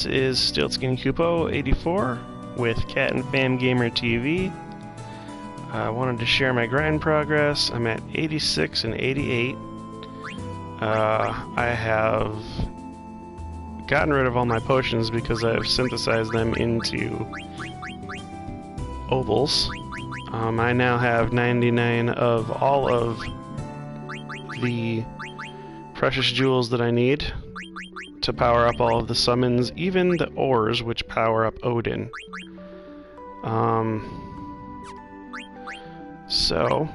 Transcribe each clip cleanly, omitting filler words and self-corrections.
This is StiltzkinKupo84 with Cat and Fam Gamer TV. I wanted to share my grind progress. I'm at 86 and 88. I have gotten rid of all my potions because I've synthesized them into ovals. I now have 99 of all of the precious jewels that I need to power up all of the summons, even the ores, which power up Odin. So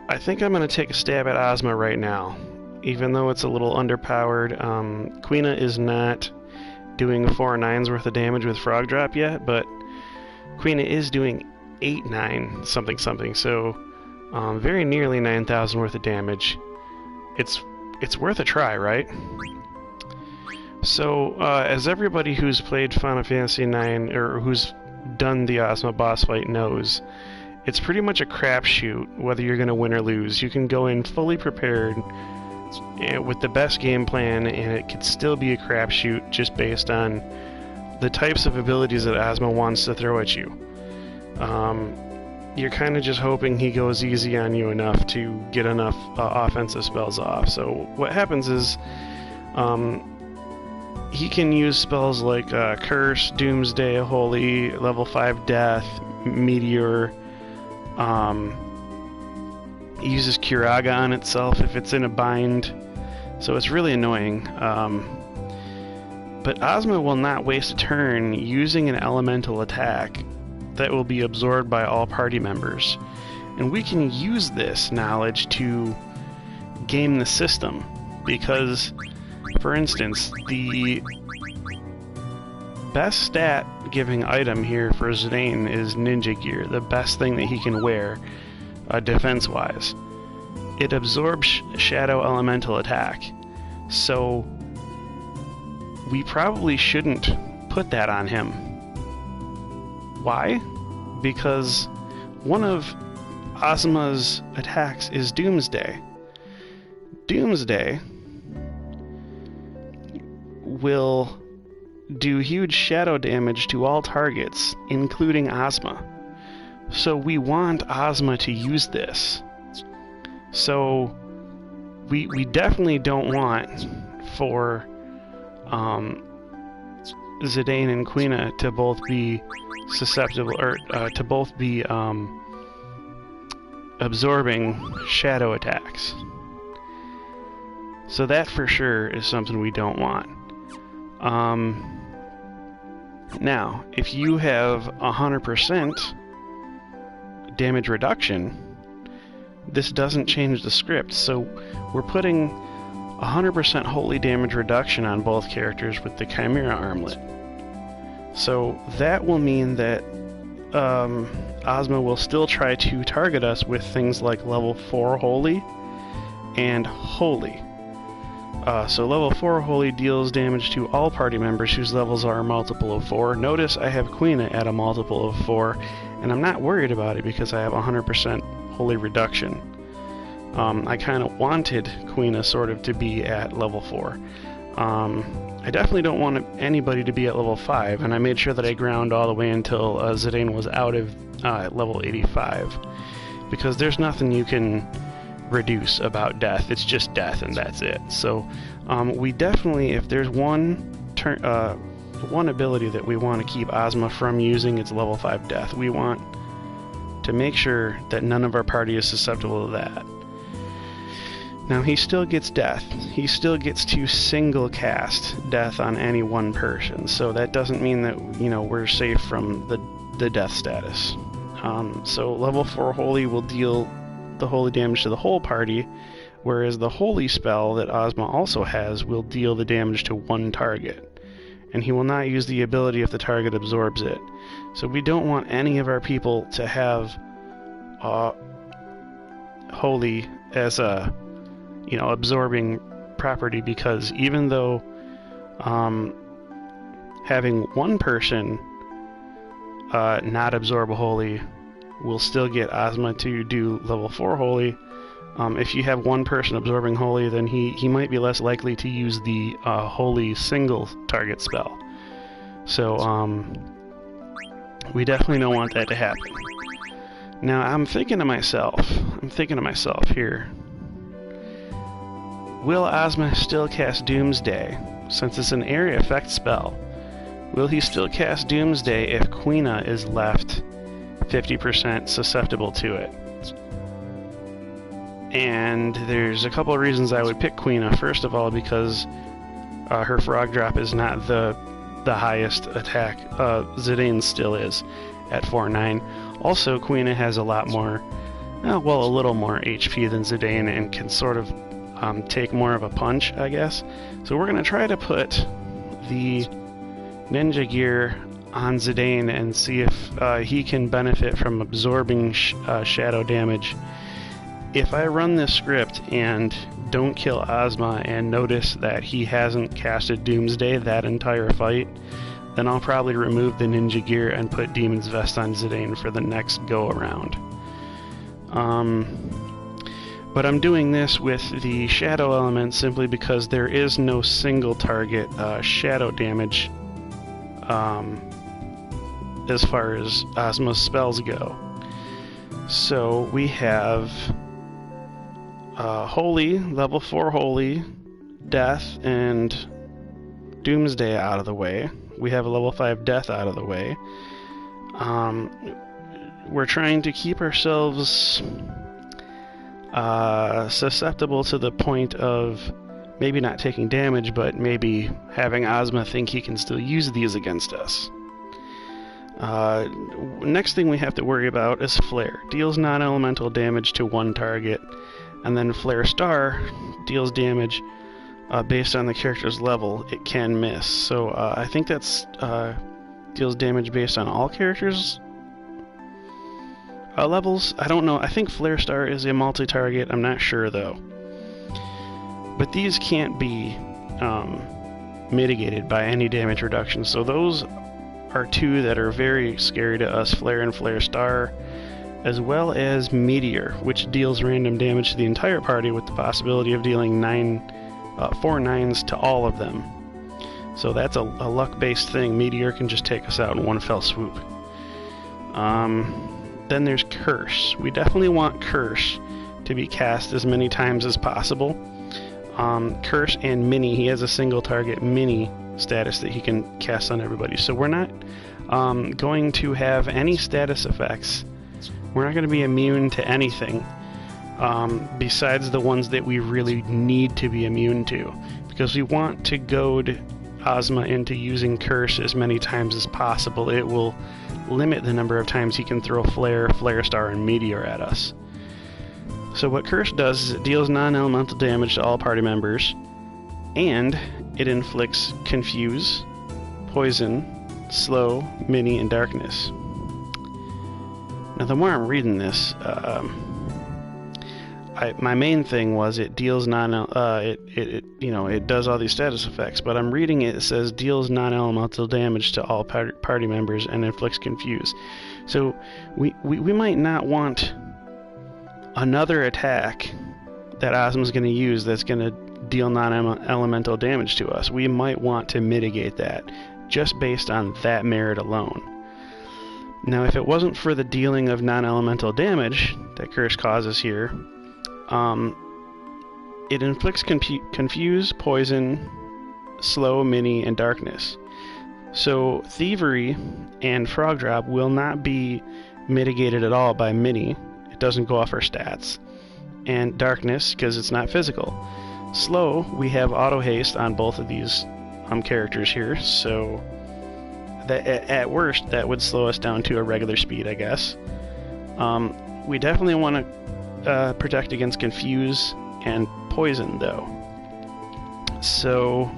I think I'm going to take a stab at Ozma right now, even though it's a little underpowered. Quina is not doing 4/9's worth of damage with Frog Drop yet, but Quina is doing 8/9 something something, so very nearly 9,000 worth of damage. It's worth a try, right? So, as everybody who's played Final Fantasy IX, or who's done the Ozma boss fight knows, it's pretty much a crapshoot whether you're going to win or lose. You can go in fully prepared with the best game plan, and it could still be a crapshoot just based on the types of abilities that Ozma wants to throw at you. You're kind of just hoping he goes easy on you enough to get enough offensive spells off. So what happens is he can use spells like Curse, Doomsday, Holy, level 5 Death, Meteor. He uses Curaga on itself if it's in a bind, so it's really annoying. But Ozma will not waste a turn using an elemental attack that will be absorbed by all party members. And we can use this knowledge to game the system, because, for instance, the best stat-giving item here for Zidane is Ninja Gear, the best thing that he can wear, defense-wise. It absorbs Shadow Elemental attack, so we probably shouldn't put that on him. Why? Because one of Ozma's attacks is Doomsday. Doomsday will do huge shadow damage to all targets, including Ozma. So we want Ozma to use this. So we definitely don't want for Zidane and Quina to both be susceptible, or to both be absorbing shadow attacks. So that for sure is something we don't want. Now, if you have 100% damage reduction, this doesn't change the script. So we're putting 100% holy damage reduction on both characters with the Chimera Armlet. So that will mean that Ozma will still try to target us with things like level 4 Holy and Holy. So level 4 Holy deals damage to all party members whose levels are a multiple of 4. Notice I have Quina at a multiple of 4, and I'm not worried about it because I have 100% Holy reduction. I kind of wanted Quina sort of to be at level 4. I definitely don't want anybody to be at level 5, and I made sure that I ground all the way until Zidane was out of level 85, because there's nothing you can reduce about death. It's just death, and that's it. So we definitely, if there's one ability that we want to keep Ozma from using, it's level 5 death. We want to make sure that none of our party is susceptible to that. Now, he still gets death. He still gets to single cast death on any one person, so that doesn't mean that, you know, we're safe from the death status. So level 4 Holy will deal the holy damage to the whole party, whereas the Holy spell that Ozma also has will deal the damage to one target, and he will not use the ability if the target absorbs it. So we don't want any of our people to have Holy as a, you know, absorbing property, because even though having one person not absorb a Holy will still get Ozma to do level 4 Holy, If you have one person absorbing Holy, then he might be less likely to use the Holy single target spell. So we definitely don't want that to happen. Now I'm thinking to myself here, will Ozma still cast Doomsday? Since it's an area effect spell, will he still cast Doomsday if Quina is left 50% susceptible to it? And there's a couple of reasons I would pick Quina. First of all, because her frog drop is not the highest attack. Zidane still is at 4/9. Also, Quina has a lot more, a little more HP than Zidane and can sort of take more of a punch, I guess. So we're going to try to put the Ninja Gear on Zidane and see if he can benefit from absorbing shadow damage. If I run this script and don't kill Ozma and notice that he hasn't casted Doomsday that entire fight, then I'll probably remove the Ninja Gear and put Demon's Vest on Zidane for the next go-around. But I'm doing this with the Shadow element simply because there is no single target shadow damage as far as Ozma's spells go. So we have Holy, level 4 Holy, Death, and Doomsday out of the way. We have a level 5 Death out of the way. We're trying to keep ourselves susceptible to the point of maybe not taking damage, but maybe having Ozma think he can still use these against us. Next thing we have to worry about is Flare. Deals non-elemental damage to one target, and then Flare Star deals damage based on the character's level. It can miss. So I think that's deals damage based on all characters' levels. I don't know. I think Flare Star is a multi-target. I'm not sure though. But these can't be mitigated by any damage reduction. So those are two that are very scary to us, Flare and Flare Star, as well as Meteor, which deals random damage to the entire party with the possibility of dealing 4 9s to all of them. So that's a luck-based thing. Meteor can just take us out in one fell swoop. Then there's Curse. We definitely want Curse to be cast as many times as possible. Curse and Mini, he has a single target Mini status that he can cast on everybody. So we're not going to have any status effects. We're not going to be immune to anything besides the ones that we really need to be immune to, because we want to goad Ozma into using Curse as many times as possible. It will limit the number of times he can throw Flare, Flare Star, and Meteor at us. So what Curse does is it deals non-elemental damage to all party members, and it inflicts Confuse, Poison, Slow, Mini, and Darkness. Now, the more I'm reading this, my main thing was it deals it does all these status effects, but I'm reading it says deals non-elemental damage to all party members and inflicts Confuse. So we might not want another attack that Ozma's going to use that's going to deal non-elemental damage to us. We might want to mitigate that just based on that merit alone. Now, if it wasn't for the dealing of non-elemental damage that Curse causes here, it inflicts Confuse, Poison, Slow, Mini, and Darkness. So Thievery and Frog Drop will not be mitigated at all by Mini. It doesn't go off our stats. And Darkness, because it's not physical. Slow, we have Auto Haste on both of these characters here, so that at worst that would slow us down to a regular speed, I guess. We definitely want to protect against Confuse and Poison, though. So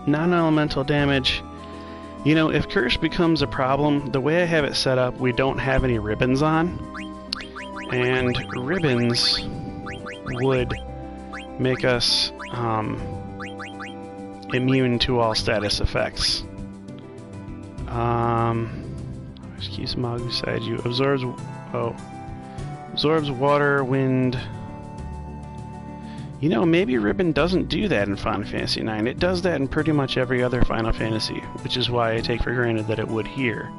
non-elemental damage, if Curse becomes a problem, the way I have it set up, we don't have any ribbons on, and ribbons would make us immune to all status effects. Keep Smog beside you. Absorbs... Oh. Absorbs water, wind. You know, maybe Ribbon doesn't do that in Final Fantasy IX. It does that in pretty much every other Final Fantasy, which is why I take for granted that it would here.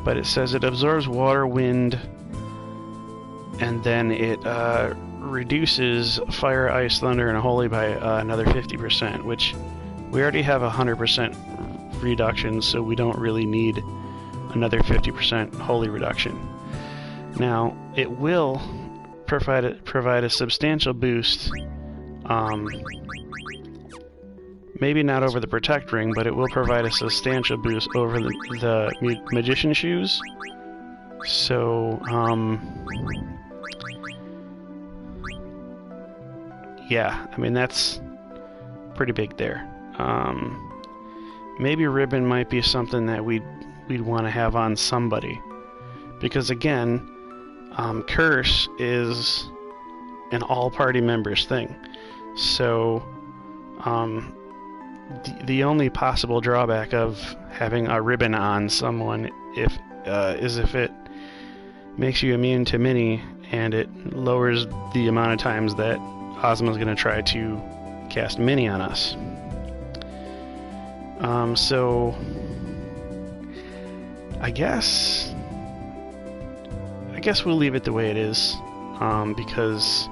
But it says it absorbs water, wind, and then it reduces fire, ice, thunder, and holy by another 50%, which we already have 100% reduction, so we don't really need another 50% holy reduction. Now, it will provide a substantial boost, maybe not over the Protect Ring, but it will provide a substantial boost over the Magician Shoes. So, yeah, I mean, that's pretty big there. Maybe Ribbon might be something that we'd want to have on somebody. Because again, Curse is an all-party members thing. So, the only possible drawback of having a ribbon on someone is if it makes you immune to Mini, and it lowers the amount of times that Ozma's going to try to cast Mini on us. So I guess we'll leave it the way it is, because,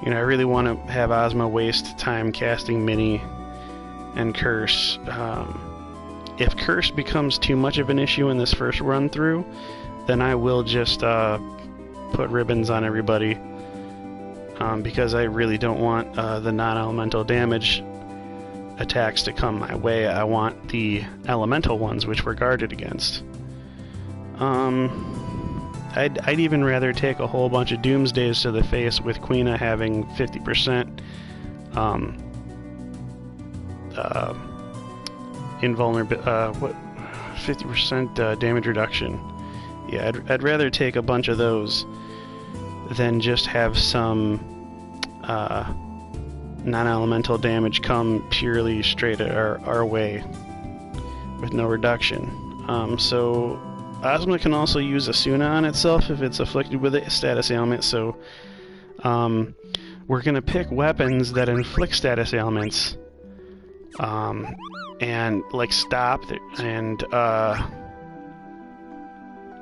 you know, I really want to have Ozma waste time casting Mini and Curse. If Curse becomes too much of an issue in this first run through, then I will just put ribbons on everybody, because I really don't want the non-elemental damage attacks to come my way. I want the elemental ones, which we're guarded against. I'd even rather take a whole bunch of Doomsdays to the face with Quina having 50% invulnerability, 50% damage reduction. Yeah, I'd rather take a bunch of those than just have some non-elemental damage come purely straight at our way with no reduction. So Ozma can also use Asuna on itself if it's afflicted with a status ailment, so we're going to pick weapons that inflict status ailments, and like stop and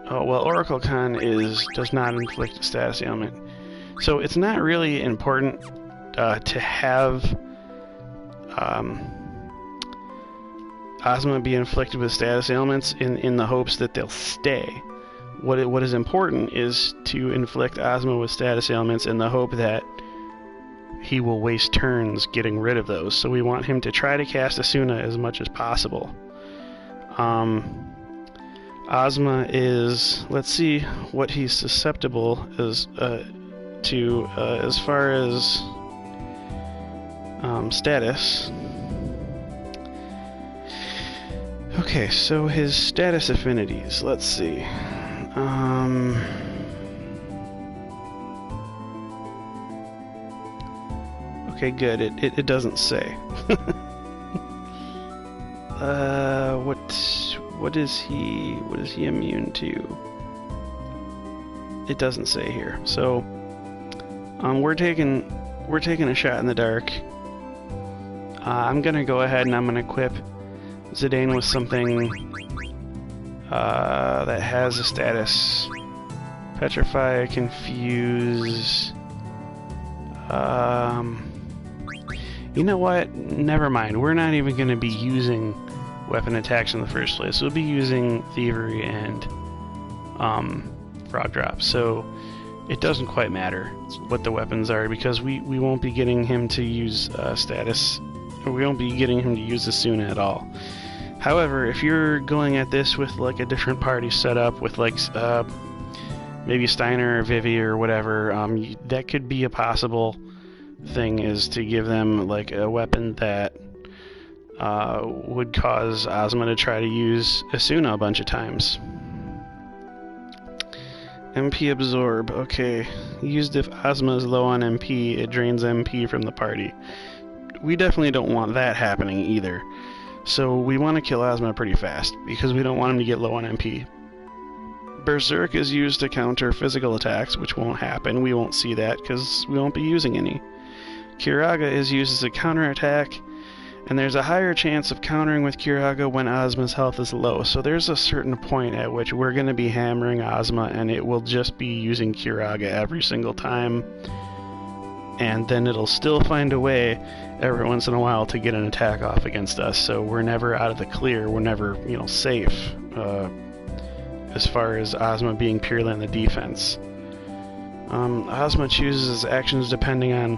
oh well, Oracle Con does not inflict a status ailment, so it's not really important to have Ozma be inflicted with status ailments in the hopes that they'll stay. What is important is to inflict Ozma with status ailments in the hope that he will waste turns getting rid of those. So we want him to try to cast Asuna as much as possible. Ozma is, let's see what he's susceptible to as far as status. Okay, so his status affinities, let's see. Okay, good. It doesn't say. What is he immune to? It doesn't say here. So we're taking a shot in the dark. I'm gonna go ahead and I'm gonna equip Zidane with something that has a status. Petrify, Confuse. You know what? Never mind. We're not even going to be using weapon attacks in the first place. We'll be using Thievery and Frog Drop. So it doesn't quite matter what the weapons are, because we won't be getting him to use status. Or we won't be getting him to use Asuna at all. However, if you're going at this with like a different party setup with like maybe Steiner or Vivi or whatever, that could be a possible thing, is to give them like a weapon that would cause Ozma to try to use Asuna a bunch of times. MP Absorb, okay. Used if Ozma is low on MP, it drains MP from the party. We definitely don't want that happening either. So we want to kill Ozma pretty fast, because we don't want him to get low on MP. Berserk is used to counter physical attacks, which won't happen. We won't see that because we won't be using any. Curaga is used as a counterattack, and there's a higher chance of countering with Curaga when Ozma's health is low. So there's a certain point at which we're going to be hammering Ozma, and it will just be using Curaga every single time. And then it'll still find a way every once in a while to get an attack off against us. So we're never out of the clear. We're never, safe as far as Ozma being purely on the defense. Ozma chooses actions depending on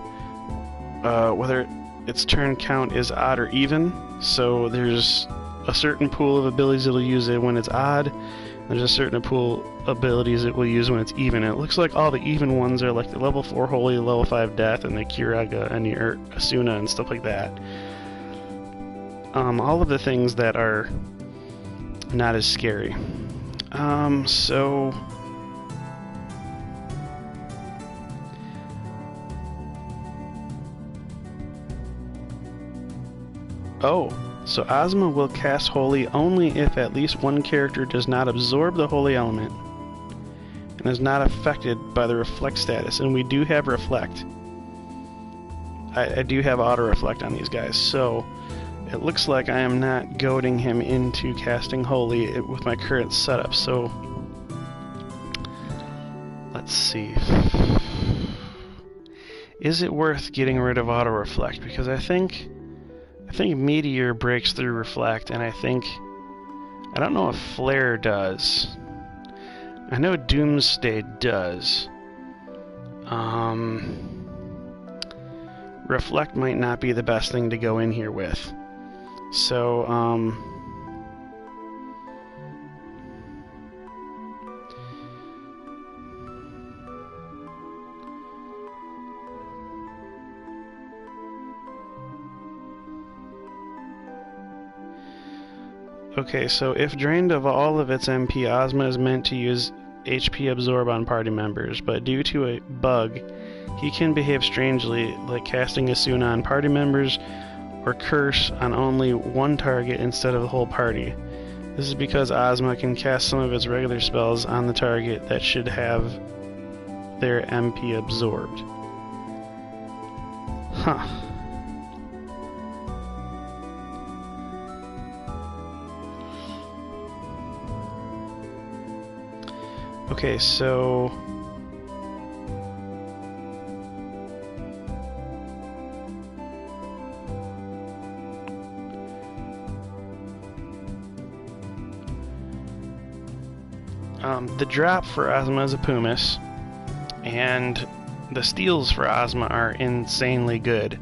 whether its turn count is odd or even. So there's a certain pool of abilities it'll use it when it's odd. There's a certain pool of abilities it will use when it's even. And it looks like all the even ones are like the level 4 Holy, level 5 Death, and the Curaga and the Asuna and stuff like that. All of the things that are not as scary. So Ozma will cast Holy only if at least one character does not absorb the Holy element and is not affected by the Reflect status. And we do have Reflect. I do have Auto Reflect on these guys, so it looks like I am not goading him into casting Holy with my current setup. So let's see. Is it worth getting rid of Auto Reflect? Because I think Meteor breaks through Reflect, and I don't know if Flare does. I know Doomsday does. Reflect might not be the best thing to go in here with. So, okay, so if drained of all of its MP, Ozma is meant to use HP Absorb on party members, but due to a bug, he can behave strangely, like casting Asuna on party members or Curse on only one target instead of the whole party. This is because Ozma can cast some of its regular spells on the target that should have their MP absorbed. Huh. Okay, so the drop for Ozma is a Pumice, and the steals for Ozma are insanely good.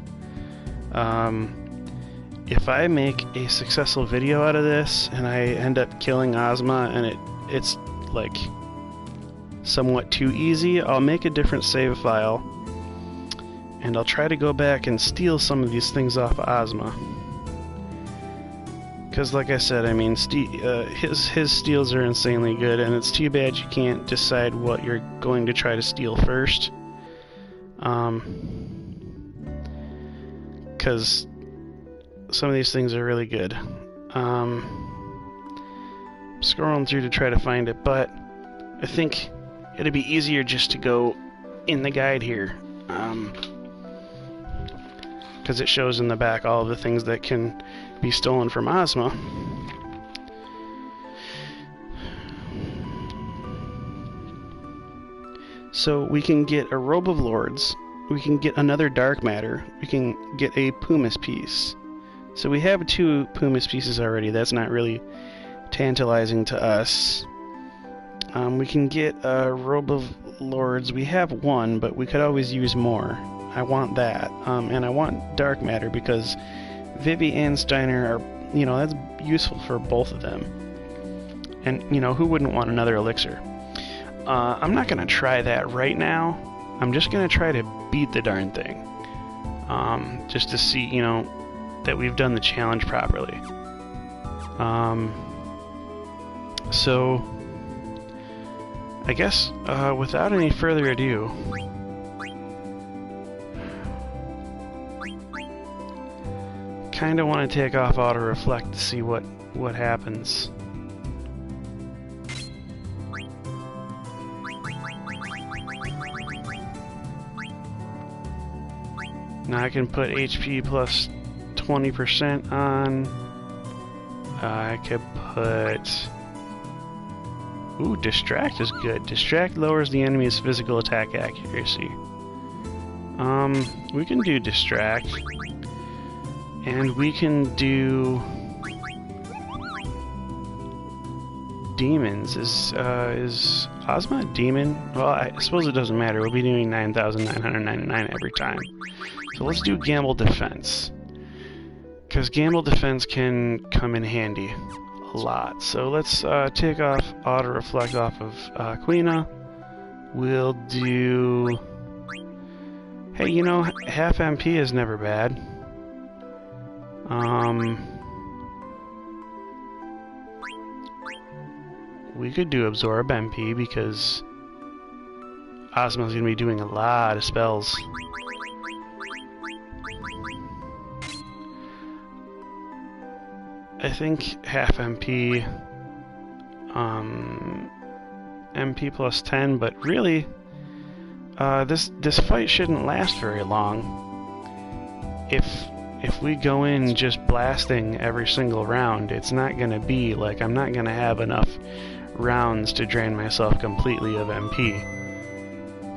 If I make a successful video out of this and I end up killing Ozma and it's like somewhat too easy, I'll make a different save file and I'll try to go back and steal some of these things off of Ozma. Because like I said, I mean, his steals are insanely good, and it's too bad you can't decide what you're going to try to steal first. Because some of these things are really good. Scrolling through to try to find it, but I think it'd be easier just to go in the guide here. Because it shows in the back all of the things that can be stolen from Ozma. So we can get a Robe of Lords, we can get another Dark Matter, we can get a Pumice piece. So we have 2 Pumice pieces already. That's not really tantalizing to us. We can get a Robe of Lords. We have 1, but we could always use more. I want that. And I want Dark Matter because Vivi and Steiner are, that's useful for both of them. And, who wouldn't want another elixir? I'm not going to try that right now. I'm just going to try to beat the darn thing. Just to see, that we've done the challenge properly. So, I guess, without any further ado, kind of want to take off Auto Reflect to see what happens. Now I can put HP plus 20% on. I could put... Ooh, Distract is good. Distract lowers the enemy's physical attack accuracy. We can do Distract. And we can do... Demons. Is Ozma a demon? Well, I suppose it doesn't matter. We'll be doing 9,999 every time. So let's do Gamble Defense. Because Gamble Defense can come in handy a lot. So let's take off Auto Reflect off of Quina. We'll do... Hey, you know, half MP is never bad. We could do Absorb MP because Ozma's going to be doing a lot of spells. I think half MP, MP plus 10, but really, this fight shouldn't last very long. If we go in just blasting every single round, it's not going to be like I'm not going to have enough rounds to drain myself completely of MP.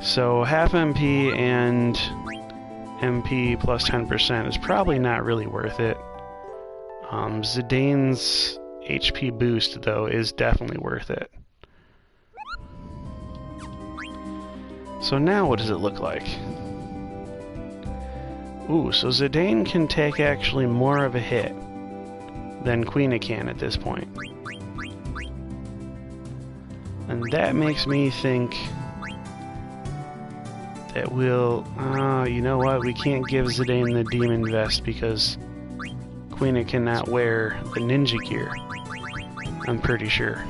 So half MP and MP plus 10% is probably not really worth it. Zidane's HP boost, though, is definitely worth it. So now what does it look like? Ooh, so Zidane can take actually more of a hit than Quina can at this point. And that makes me think that we'll... you know what? We can't give Zidane the Demon Vest because Quina cannot wear the ninja gear. I'm pretty sure.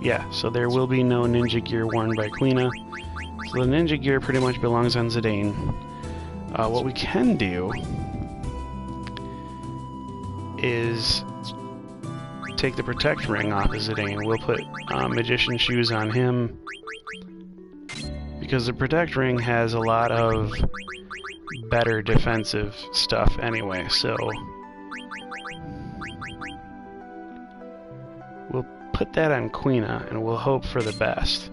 Yeah, so there will be no ninja gear worn by Quina. So the ninja gear pretty much belongs on Zidane. What we can do is take the Protect Ring off of Zidane. We'll put Magician Shoes on him because the Protect Ring has a lot of better defensive stuff anyway, so we'll put that on Quina and we'll hope for the best.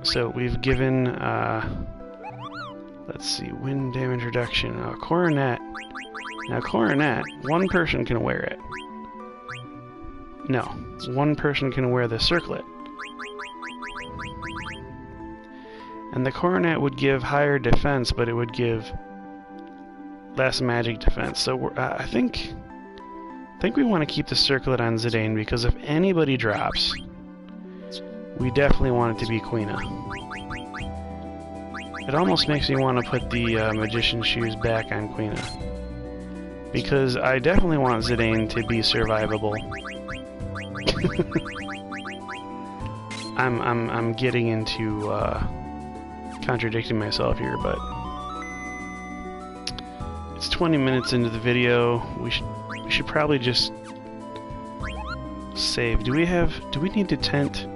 So we've given, let's see, wind damage reduction, Coronet. Now Coronet, one person can wear it. No, one person can wear the circlet. And the Coronet would give higher defense, but it would give less magic defense. So I think we want to keep the circlet on Zidane, because if anybody drops, we definitely want it to be Quina. It almost makes me want to put the Magician Shoes back on Quina, because I definitely want Zidane to be survivable. I'm getting into contradicting myself here, but it's 20 minutes into the video. We should probably just save. Do we need to tent?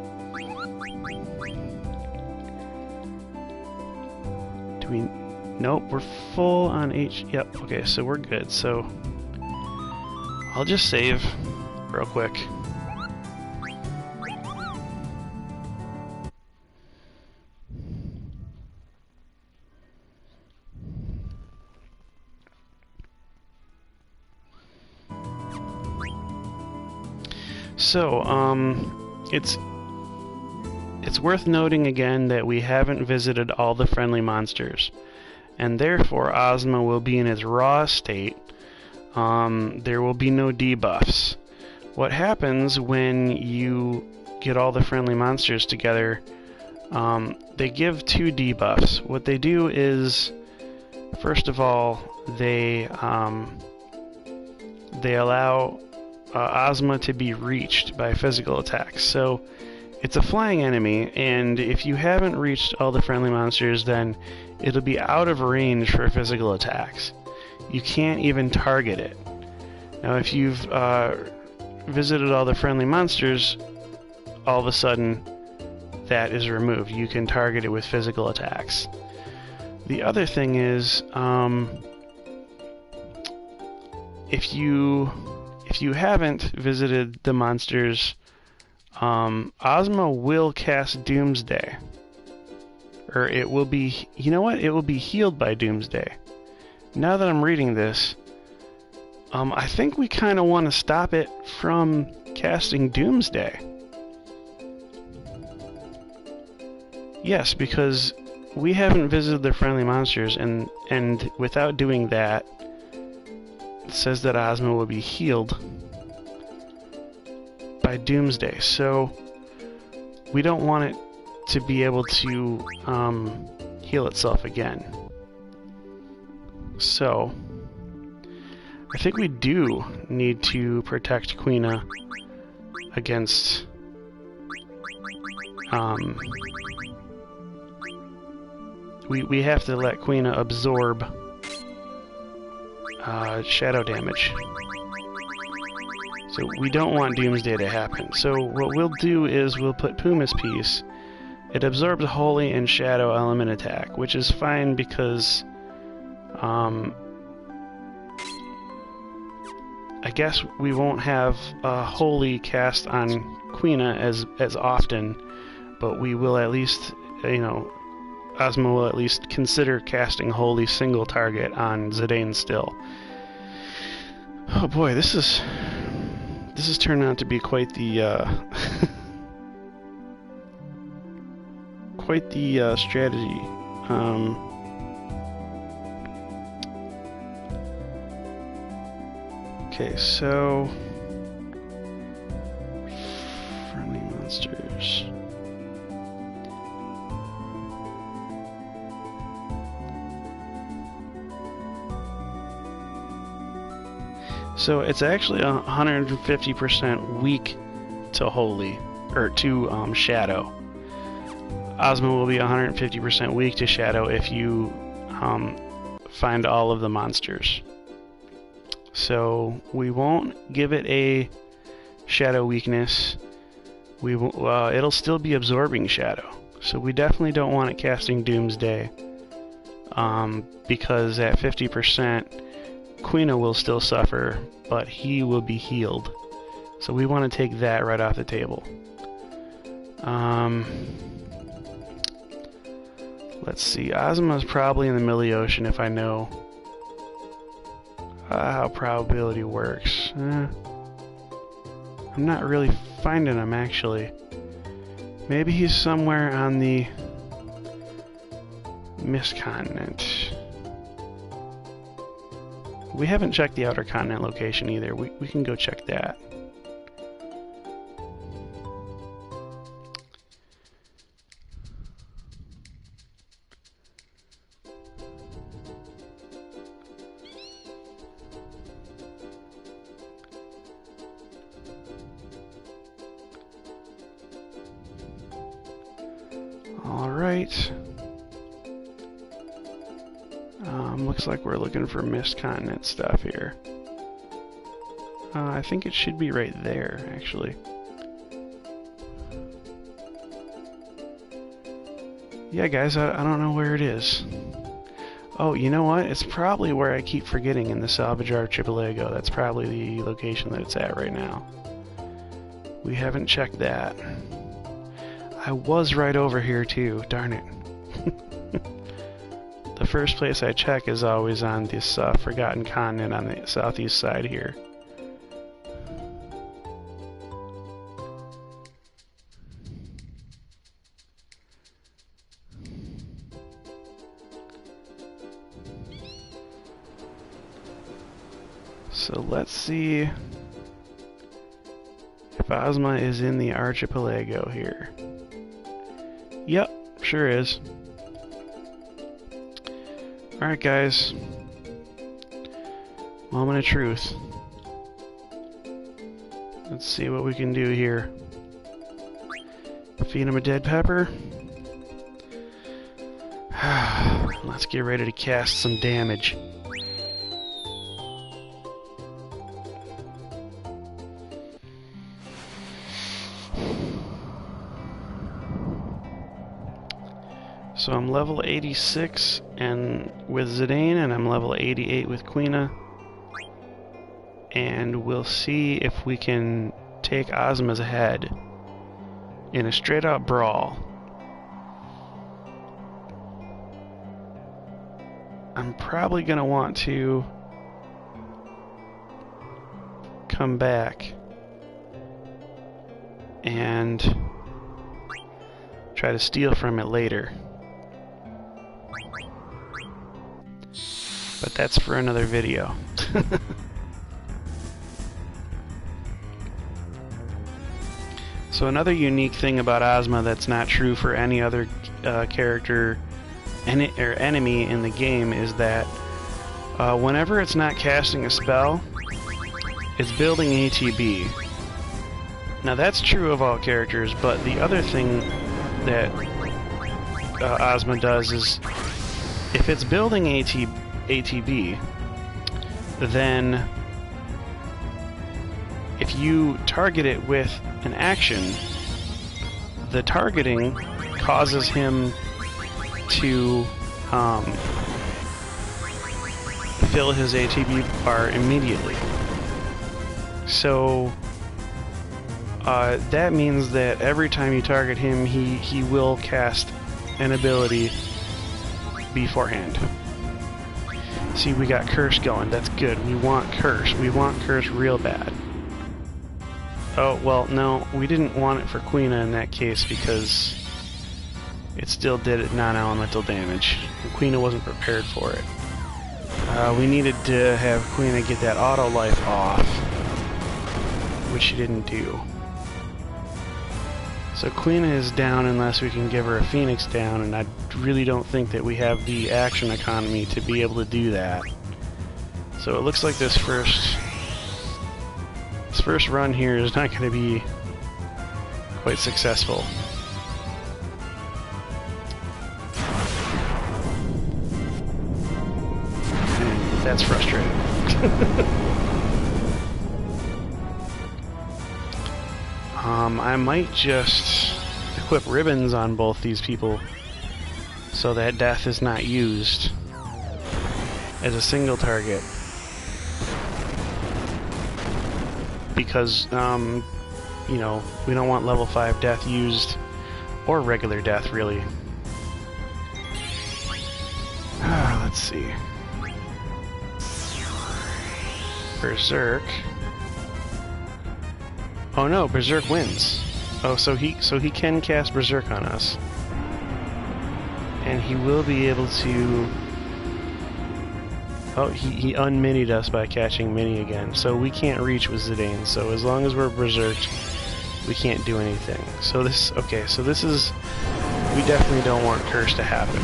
Nope, we're full on H. Yep, okay, so we're good. So I'll just save real quick. So, it's worth noting again that we haven't visited all the friendly monsters, and therefore Ozma will be in its raw state. There will be no debuffs. What happens when you get all the friendly monsters together, they give 2 debuffs. What they do is, first of all, they allow Ozma to be reached by physical attacks. So it's a flying enemy, and if you haven't reached all the friendly monsters, then it'll be out of range for physical attacks. You can't even target it. Now if you've visited all the friendly monsters, all of a sudden that is removed. You can target it with physical attacks. The other thing is, if you haven't visited the monsters, Ozma will cast Doomsday. Or it will be, you know what? It will be healed by Doomsday. Now that I'm reading this, I think we kind of want to stop it from casting Doomsday. Yes, because we haven't visited the friendly monsters, and without doing that, it says that Ozma will be healed by Doomsday. So we don't want it to be able to heal itself again. So I think we do need to protect Queena against we have to let Queena absorb shadow damage. So we don't want Doomsday to happen. So what we'll do is we'll put Puma's Piece. It absorbs Holy and Shadow element attack, which is fine because I guess we won't have Holy cast on Queena as often, but we will at least, you know, Ozma will at least consider casting Holy single target on Zidane still. Oh boy, this is turning out to be quite the quite the strategy. Okay, so friendly monsters. So it's actually 150% weak to Holy, or to Shadow. Ozma will be 150% weak to Shadow if you find all of the monsters. So we won't give it a Shadow weakness. We will, it'll still be absorbing Shadow. So we definitely don't want it casting Doomsday, because at 50%, Queena will still suffer, but he will be healed. So we want to take that right off the table. Let's see. Ozma's probably in the middle of the ocean if I know how probability works. I'm not really finding him, actually. Maybe he's somewhere on the Mist Continent. We haven't checked the Outer Continent location either. We can go check that. Alright. Looks like we're looking for Mist Continent stuff here. I think it should be right there, actually. Yeah, guys, I don't know where it is. Oh, you know what? It's probably where I keep forgetting in the Salvage Archipelago. That's probably the location that it's at right now. We haven't checked that. I was right over here, too. Darn it. The first place I check is always on this Forgotten Continent on the southeast side here. So let's see if Ozma is in the archipelago here. Yep, sure is. Alright guys, moment of truth. Let's see what we can do here. Feed him a dead pepper. Let's get ready to cast some damage. So I'm level 86 and with Zidane, and I'm level 88 with Quina. And we'll see if we can take Ozma's head in a straight-out brawl. I'm probably going to want to come back and try to steal from it later. But that's for another video. So another unique thing about Ozma that's not true for any other character or enemy in the game is that whenever it's not casting a spell, it's building ATB. Now that's true of all characters, but the other thing that Ozma does is if it's building ATB, then if you target it with an action, the targeting causes him to fill his ATB bar immediately. So that means that every time you target him, he will cast an ability beforehand. See, we got Curse going. That's good. We want Curse. We want Curse real bad. Oh, well, no, we didn't want it for Quina in that case because it still did non-elemental damage. And Quina wasn't prepared for it. We needed to have Quina get that auto life off, which she didn't do. So Quina is down unless we can give her a Phoenix down, and I really don't think that we have the action economy to be able to do that. So it looks like this first run here is not going to be quite successful. And that's frustrating. I might just equip ribbons on both these people so that death is not used as a single target. Because, you know, we don't want level 5 death used, or regular death, really. Let's see. Berserk. Oh no, Berserk wins. Oh, so he can cast Berserk on us. And he will be able to... Oh, he unminied us by catching Mini again, so we can't reach with Zidane, so as long as we're berserked, we can't do anything. So this, okay, so this is, we definitely don't want Curse to happen.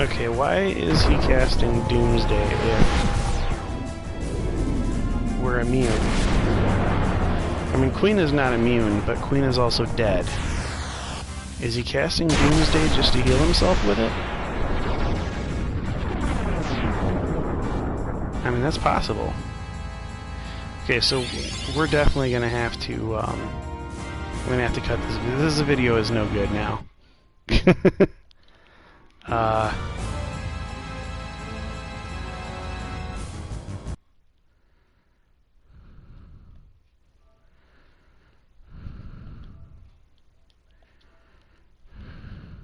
Okay, why is he casting Doomsday if we're immune? I mean, Queen is not immune, but Queen is also dead. Is he casting Doomsday just to heal himself with it? I mean, that's possible. Okay, so we're definitely gonna have to, we're gonna have to cut this. This video is no good now.